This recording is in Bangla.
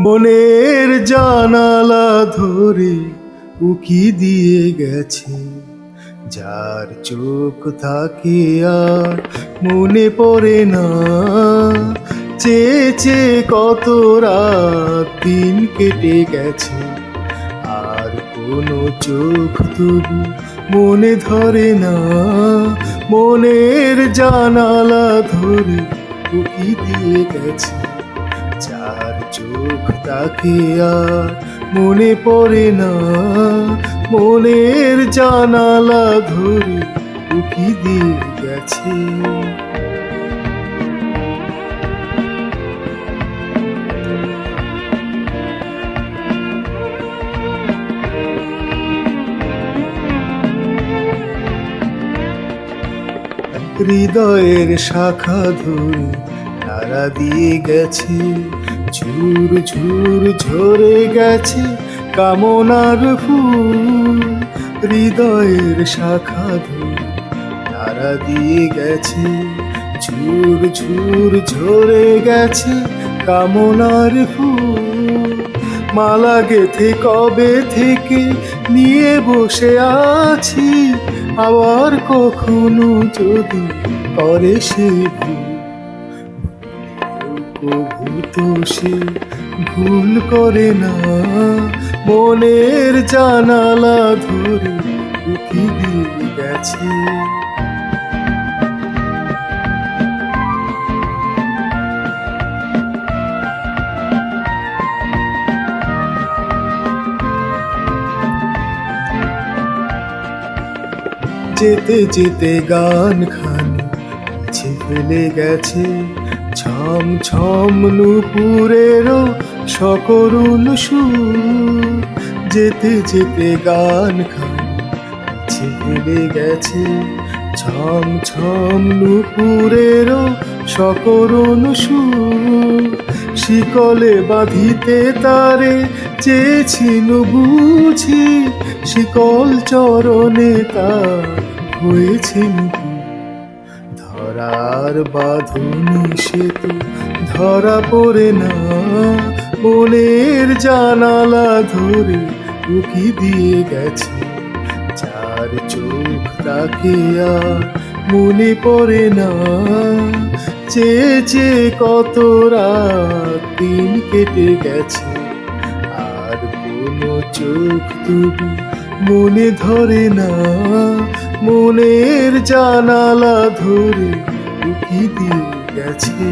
মনের জানালা ধরে উকি দিয়ে গেছে, যার চোখ থাকে আর মনে পড়ে না। চেয়ে চেয়ে কত রাত দিন কেটে গেছে, আর কোনো চোখ তবু মনে ধরে না। মনের জানালা ধরে উকি দিয়ে গেছে, যার চোখ তাকে আর মনে পড়ে না। মনের জানালা ধরে উকি দিয়ে গেছে। হৃদয়ের শাখা ধরে তারা দিয়ে গেছে, ঝুর ঝুর ঝরে গেছে কামনার ফুল। হৃদয়ের শাখা ধরে তারা দিয়ে গেছে, ঝুর ঝুর ঝরে গেছে কামনার ফুল। মালা গেথে কবে থেকে নিয়ে বসে আছি, আবার কখনো যদি করে সে ভূত, সে ভুল করে না। মনের জানালা ধরে উকি দিয়ে গেছে। যেতে যেতে গান খানি পিছে ফেলে গেছে, ছম ছম নুপুরেরও সকরুণ সুর। যেতে যেতে গান খানি পিছে ফেলে গেছে, ছম ছম নুপুরেরও সকরুণ সুর। শিকলে বাঁধিতে তারে চেয়েছিল বুঝি, শিকল চরণে তার হয়েছে নুপুর। ধরার বাঁধনে সে তো ধরা পড়ে না, মনের জানালা ধরে উকি দিয়ে গেছে, যার চোখ তাকে আর মনে পড়ে না। চেয়ে চেয়ে কত রাত দিন কেটে গেছে, আর কোনো চোখ তবু মনে ধরে না। মনের জানালা ধরে উকি দিয়ে গেছে।